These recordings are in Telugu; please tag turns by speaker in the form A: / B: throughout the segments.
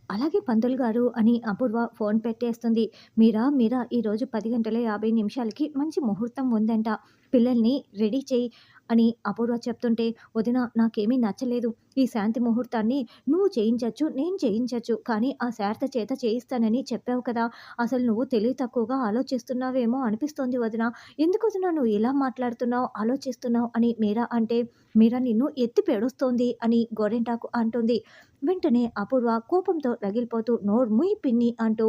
A: అలాగే పంతులు గారు అని అపూర్వ ఫోన్ పెట్టేస్తుంది. మీరా ఈరోజు 10:50 మంచి ముహూర్తం ఉందంట. పిల్లల్ని రెడీ చెయ్యి అని అపూర్వ చెప్తుంటే, వదిన నాకేమీ నచ్చలేదు. ఈ శాంతి ముహూర్తాన్ని నువ్వు చేయించొచ్చు, నేను చేయించొచ్చు. కానీ ఆ శారద చేత చేయిస్తానని చెప్పావు కదా! అసలు నువ్వు తెలివి తక్కువగా ఆలోచిస్తున్నావేమో అనిపిస్తోంది వదిన. ఎందుకు వదిన నువ్వు ఇలా మాట్లాడుతున్నావు, ఆలోచిస్తున్నావు అని మీరా అంటే, మీరా నిన్ను ఎత్తి పేడుస్తోంది అని గోరింటాకు అంటుంది. వెంటనే అపూర్వ కోపంతో రగిలిపోతూ నోరు ముయ్యి పిన్ని అంటూ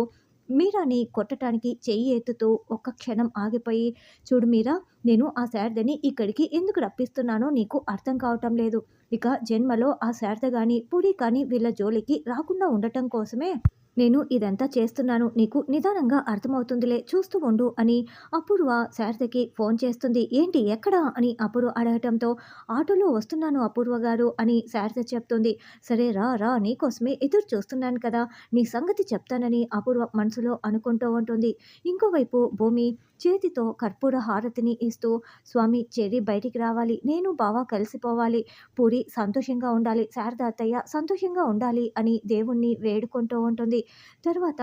A: మీరాని కొట్టటానికి చెయ్యి ఎత్తుతూ ఒక్క క్షణం ఆగిపోయి, చూడు మీరా, నేను ఆ శారదని ఇక్కడికి ఎందుకు రప్పిస్తున్నానో నీకు అర్థం కావటం లేదు. ఇక జన్మలో ఆ శారద గాని పూరి కానీ వీళ్ళ జోలికి రాకుండా ఉండటం కోసమే నేను ఇదంతా చేస్తున్నాను. నీకు నిదానంగా అర్థమవుతుందిలే, చూస్తూ ఉండు అని అపూర్వ శారదకి ఫోన్ చేస్తుంది. ఏంటి ఎక్కడా అని అపూర్వ అడగటంతో, ఆటోలో వస్తున్నాను అపూర్వ గారు అని శారద చెప్తుంది. సరే రా రా, నీకోసమే ఎదురు చూస్తున్నాను కదా, నీ సంగతి చెప్తానని అపూర్వ మనసులో అనుకుంటూ ఉంటుంది. ఇంకోవైపు భూమి చేతితో కర్పూర హారతిని ఇస్తూ, స్వామి చెర్రి బయటికి రావాలి, నేను బావ కలిసిపోవాలి, పూరి సంతోషంగా ఉండాలి, శారద అత్తయ్య సంతోషంగా ఉండాలి అని దేవుణ్ణి వేడుకుంటూ ఉంటుంది. తర్వాత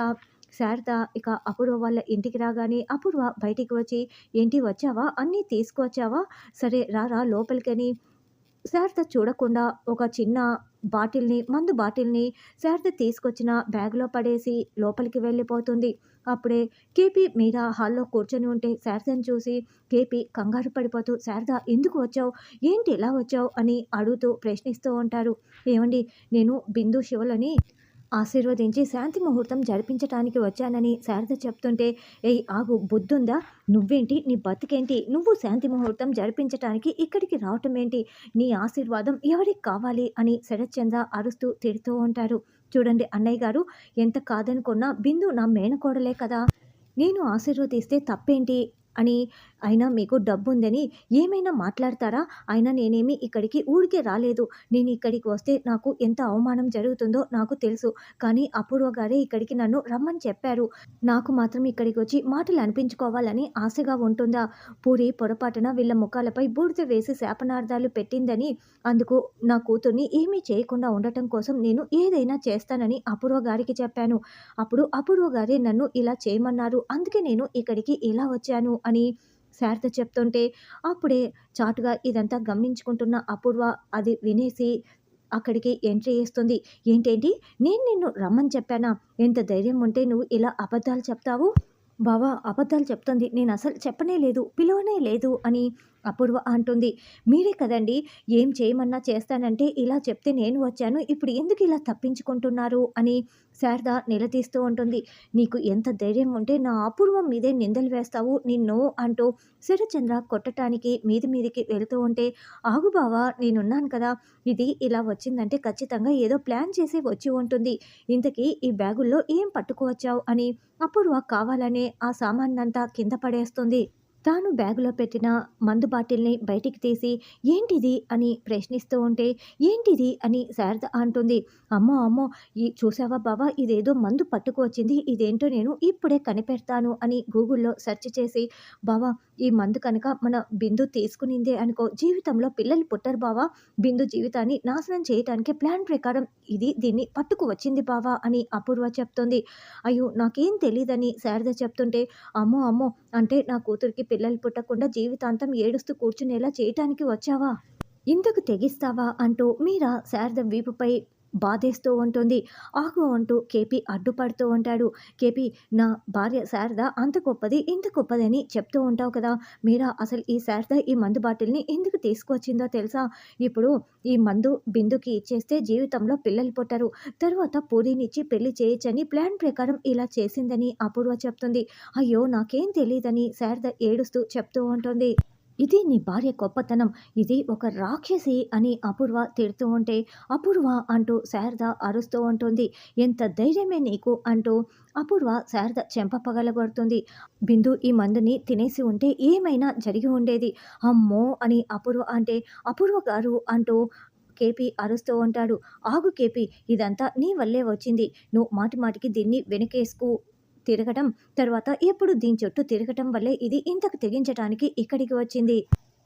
A: శారద ఇక అపూర్వ వాళ్ళ ఇంటికి రాగానే అపూర్వ బయటికి వచ్చి, ఏంటి వచ్చావా, అన్నీ తీసుకువచ్చావా, సరే రారా లోపలికని శారద చూడకుండా ఒక చిన్న మందు బాటిల్ని శారద తీసుకొచ్చిన బ్యాగ్లో పడేసి లోపలికి వెళ్ళిపోతుంది. అప్పుడే కేపీ మీరా హాల్లో కూర్చొని ఉంటే శారదను చూసి కేపీ కంగారు పడిపోతూ, శారద ఎందుకు వచ్చావు, ఏంటి ఇలా వచ్చావు అని అడుగుతూ ప్రశ్నిస్తూ ఉంటారు. ఏమండి, నేను బిందు శివలని ఆశీర్వదించి శాంతి ముహూర్తం జరిపించటానికి వచ్చానని శారద చెప్తుంటే, ఏయ్ ఆగు, బుద్ధుందా, నువ్వేంటి, నీ బతికేంటి, నువ్వు శాంతి ముహూర్తం జరిపించటానికి ఇక్కడికి రావటం ఏంటి, నీ ఆశీర్వాదం ఎవరికి కావాలి అని శరత్చంద్ర అరుస్తూ తిడుతూ ఉంటారు. చూడండి అన్నయ్య గారు, ఎంత కాదనుకున్నా బిందు నా మేనకోడలే కదా, నేను ఆశీర్వదిస్తే తప్పేంటి అని, అయినా మీకు డబ్బుందని ఏమైనా మాట్లాడతారా, అయినా నేనేమి ఇక్కడికి ఊరికే రాలేదు, నేను ఇక్కడికి వస్తే నాకు ఎంత అవమానం జరుగుతుందో నాకు తెలుసు, కానీ అపూర్వ గారే ఇక్కడికి నన్ను రమ్మని చెప్పారు, నాకు మాత్రం ఇక్కడికి వచ్చి మాటలు అనిపించుకోవాలని ఆశగా ఉంటుందా, పూరి పొరపాటున వీళ్ళ ముఖాలపై బూడిద వేసి శాపనార్థాలు పెట్టిందని, అందుకు నా కూతుర్ని ఏమీ చేయకుండా ఉండటం కోసం నేను ఏదైనా చేస్తానని అపూర్వ గారికి చెప్పాను, అప్పుడు అపూర్వ గారే నన్ను ఇలా చేయమన్నారు, అందుకే నేను ఇక్కడికి ఇలా వచ్చాను అని శారద చెప్తుంటే, అప్పుడే చాటుగా ఇదంతా గమనించుకుంటున్న అపూర్వ అది వినేసి అక్కడికి ఎంట్రీ చేస్తుంది. ఏంటేంటి, నేను నిన్ను రమ్మని చెప్పానా, ఎంత ధైర్యం ఉంటే నువ్వు ఇలా అబద్ధాలు చెప్తావు, బావా అబద్ధాలు చెప్తుంది, నేను అసలు చెప్పనే లేదు, పిలవనే లేదు అని అపూర్వ అంటుంది. మీరే కదండి ఏం చేయమన్నా చేస్తానంటే ఇలా చెప్తే నేను వచ్చాను, ఇప్పుడు ఎందుకు ఇలా తప్పించుకుంటున్నారు అని శారద నిలదీస్తూ ఉంటుంది. నీకు ఎంత ధైర్యం ఉంటే నా అపూర్వం మీదే నిందలు వేస్తావు, నిన్ను అంటూ శరచంద్ర కొట్టటానికి మీదికి వెళ్తూ ఉంటే, ఆగు బావా, నేనున్నాను కదా, ఇది ఇలా వచ్చిందంటే ఖచ్చితంగా ఏదో ప్లాన్ చేసి వచ్చి ఉంటుంది, ఇంతకీ ఈ బ్యాగుల్లో ఏం పట్టుకువచ్చావు అని అపూర్వ కావాలనే ఆ సామాన్నంతా కింద పడేస్తుంది. తాను బ్యాగులో పెట్టిన మందు బాటిల్ని బయటికి తీసి, ఏంటిది అని ప్రశ్నిస్తూ ఉంటే, ఏంటిది అని శారద అంటుంది. అమ్మో అమ్మో, ఈ చూసావా బావా, ఇదేదో మందు పట్టుకు వచ్చింది, ఇదేంటో నేను ఇప్పుడే కనిపెడతాను అని గూగుల్లో సెర్చ్ చేసి, బావా ఈ మందు కనుక మన బిందు తీసుకునిందే అనుకో, జీవితంలో పిల్లలు పుట్టరు బావా, బిందు జీవితాన్ని నాశనం చేయటానికి ప్లాన్ ప్రకారం దీన్ని పట్టుకు వచ్చింది బావా అని అపూర్వ చెప్తుంది. అయ్యో నాకేం తెలీదని శారద చెప్తుంటే, అమ్మో అమ్మో, అంటే నా కూతురికి పిల్లలు పుట్టకుండా జీవితాంతం ఏడుస్తూ కూర్చునేలా చేయటానికి వచ్చావా, ఇంతకు తెగిస్తావా అంటూ మీరా శారద వీపుపై బాధేస్తూ ఉంటుంది. ఆగు అంటూ కేపీ అడ్డుపడుతూ ఉంటాడు. కేపీ, నా భార్య శారద అంత గొప్పది ఇంత గొప్పదని చెప్తూ ఉంటావు కదా, మీరా అసలు ఈ శారద ఈ మందు బాటిల్ని ఎందుకు తీసుకొచ్చిందో తెలుసా, ఇప్పుడు ఈ మందు బిందుకి ఇచ్చేస్తే జీవితంలో పిల్లలు పుట్టరు, తర్వాత పూరినిచ్చి పెళ్లి చేయొచ్చని ప్లాన్ ప్రకారం ఇలా చేసిందని అపూర్వ చెప్తుంది. అయ్యో నాకేం తెలియదని శారద ఏడుస్తూ చెప్తూ ఉంటుంది. ఇది నీ భార్య గొప్పతనం, ఇది ఒక రాక్షసి అని అపూర్వ తిడుతూ ఉంటే, అపూర్వ అంటూ శారద అరుస్తూ ఉంటుంది. ఎంత ధైర్యమే నీకు అంటూ అపూర్వ శారద చెంప పగలగొడుతుంది. బిందు ఈ మందుని తినేసి ఉంటే ఏమైనా జరిగి ఉండేది, అమ్మో అని అపూర్వ అంటే, అపూర్వ గారు అంటూ కేపీ అరుస్తూ ఉంటాడు. ఆగు కేపీ, ఇదంతా నీ వల్లే వచ్చింది, నువ్వు మాటి మాటికి దీన్ని వెనకేసుకు తిరగటం, తర్వాత ఎప్పుడు దీని చుట్టూ తిరగటం వల్లే ఇది ఇంతకు తెగించటానికి ఇక్కడికి వచ్చింది,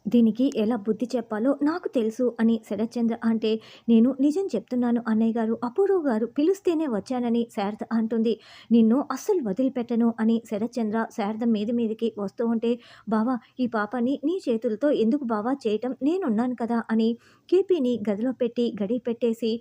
A: దీనికి ఎలా బుద్ధి చెప్పాలో నాకు తెలుసు అని శరత్చంద్ర అంటే, నేను నిజం చెప్తున్నాను అన్నయ్య గారు, అపూర్వ గారు పిలిస్తేనే వచ్చానని శారద అంటుంది. నిన్ను అస్సలు వదిలిపెట్టను అని శరత్చంద్ర శారద మీదికి వస్తూ ఉంటే, బావా ఈ పాపని నీ చేతులతో ఎందుకు బావా చేయటం, నేనున్నాను కదా అని కేపీని గదిలో పెట్టి గడి పెట్టేసి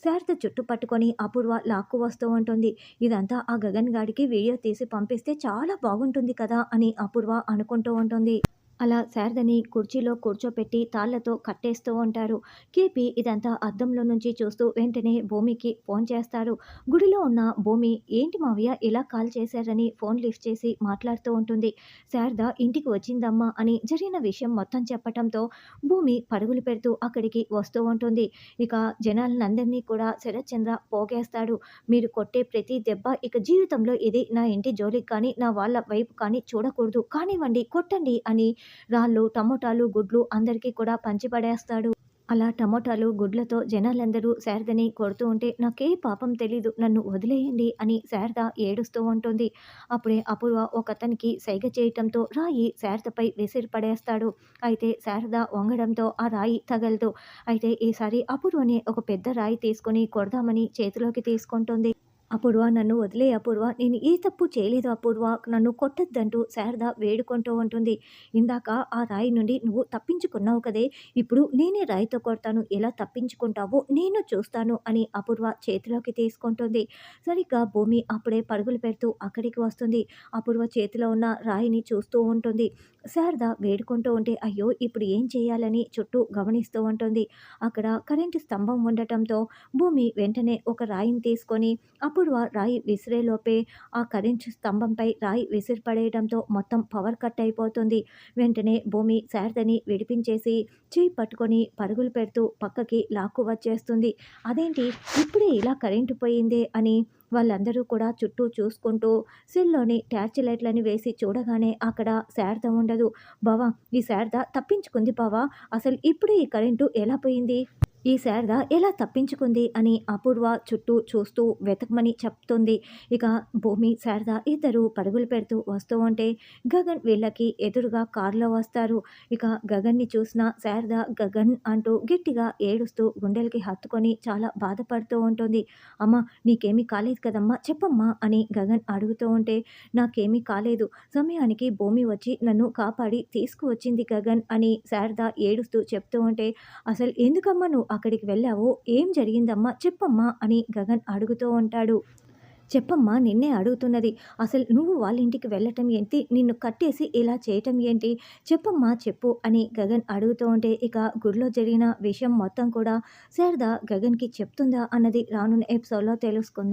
A: శారద చుట్టు పట్టుకొని అపూర్వ లాక్కు వస్తూ ఉంటుంది. ఇదంతా ఆ గగన్ గాడికి వీడియో తీసి పంపిస్తే చాలా బాగుంటుంది కదా అని అపూర్వ అనుకుంటూ ఉంటుంది. అలా శారదని కుర్చీలో కూర్చోపెట్టి తాళ్లతో కట్టేస్తూ ఉంటారు. కేపీ ఇదంతా అద్దంలో నుంచి చూస్తూ వెంటనే భూమికి ఫోన్ చేస్తారు. గుడిలో ఉన్న భూమి, ఏంటి మావయ్య ఇలా కాల్ చేశారని ఫోన్ లిఫ్ట్ చేసి మాట్లాడుతూ ఉంటుంది. శారద ఇంటికి వచ్చిందమ్మా అని జరిగిన విషయం మొత్తం చెప్పటంతో భూమి పరుగులు పెడుతూ అక్కడికి వస్తూ ఉంటుంది. ఇక జనాలందరినీ కూడా శరత్చంద్ర పోగేస్తాడు. మీరు కొట్టే ప్రతి దెబ్బ ఇక జీవితంలో ఇది నా ఇంటి జోలికి కానీ నా వాళ్ళ వైపు కానీ చూడకూడదు, కానివ్వండి కొట్టండి అని రాళ్ళు, టమోటాలు, గుడ్లు అందరికీ కూడా పంచిపడేస్తాడు. అలా టమోటాలు, గుడ్లతో జనాలందరూ శారదని కొడుతూ ఉంటే, నాకే పాపం తెలీదు, నన్ను వదిలేయండి అని శారద ఏడుస్తూ ఉంటుంది. అప్పుడే అపూర్వ ఒకతనికి సైగ చేయటంతో రాయి శారదపై విసిరి పడేస్తాడు. అయితే శారద వంగడంతో ఆ రాయి తగలదు. అయితే ఈసారి అపూర్వని ఒక పెద్ద రాయి తీసుకొని కొడదామని చేతిలోకి తీసుకుంటుంది. అపూర్వ నన్ను వదిలేయి అపూర్వ, నేను ఏ తప్పు చేయలేదు అపూర్వ, నన్ను కొట్టొద్దంటూ శారద వేడుకుంటూ ఉంటుంది. ఇందాక ఆ రాయి నుండి నువ్వు తప్పించుకున్నావు కదే, ఇప్పుడు నేనే రాయితో కొడతాను, ఎలా తప్పించుకుంటావో నేను చూస్తాను అని అపూర్వ చేతిలోకి తీసుకుంటుంది. సరిగ్గా భూమి అప్పుడే పరుగులు పెడుతూ అక్కడికి వస్తుంది. అపూర్వ చేతిలో ఉన్న రాయిని చూస్తూ ఉంటుంది. శారద వేడుకుంటూ ఉంటే అయ్యో ఇప్పుడు ఏం చేయాలని చుట్టూ గమనిస్తూ ఉంటుంది. అక్కడ కరెంటు స్తంభం ఉండటంతో భూమి వెంటనే ఒక రాయిని తీసుకొని అపూర్వ రాయి విసిరేలోపే ఆ కరెంట్ స్తంభంపై రాయి విసిరిపడేయడంతో మొత్తం పవర్ కట్ అయిపోతుంది. వెంటనే భూమి శారదని విడిపించేసి చేయి పట్టుకొని పరుగులు పెడుతూ పక్కకి లాక్కు వచ్చేస్తుంది. అదేంటి ఇప్పుడే ఇలా కరెంటు పోయిందే అని వాళ్ళందరూ కూడా చుట్టూ చూసుకుంటూ సెల్లోని టార్చ్ లైట్లని వేసి చూడగానే అక్కడ శారద ఉండదు. బావా ఈ శారద తప్పించుకుంది బావా, అసలు ఇప్పుడే ఈ కరెంటు ఎలా పోయింది, ఈ శారద ఎలా తప్పించుకుంది అని అపూర్వ చుట్టూ చూస్తూ వెతకమని చెప్తుంది. ఇక భూమి శారద ఇద్దరు పరుగులు పెడుతూ వస్తూ ఉంటే గగన్ వీళ్ళకి ఎదురుగా కారులో వస్తారు. ఇక గగన్ని చూసిన శారద గగన్ అంటూ గట్టిగా ఏడుస్తూ గుండెలకి హత్తుకొని చాలా బాధపడుతూ ఉంటుంది. అమ్మ నీకేమీ కాలేదు కదమ్మా చెప్పమ్మా అని గగన్ అడుగుతూ ఉంటే, నాకేమీ కాలేదు, సమయానికి భూమి వచ్చి నన్ను కాపాడి తీసుకువచ్చింది గగన్ అని శారద ఏడుస్తూ చెప్తూ ఉంటే, అసలు ఎందుకమ్మా నువ్వు అక్కడికి వెళ్ళావో, ఏం జరిగిందమ్మా చెప్పమ్మా అని గగన్ అడుగుతూ ఉంటాడు. చెప్పమ్మా నిన్నే అడుగుతున్నది, అసలు నువ్వు వాళ్ళ ఇంటికి వెళ్ళటం ఏంటి, నిన్ను కట్టేసి ఇలా చేయటం ఏంటి, చెప్పమ్మా చెప్పు అని గగన్ అడుగుతూ ఉంటే ఇక గుడిలో జరిగిన విషయం మొత్తం కూడా శారద గగన్కి చెప్తుందా అన్నది రానున్న ఎపిసోడ్లో తెలుసుకుందాం.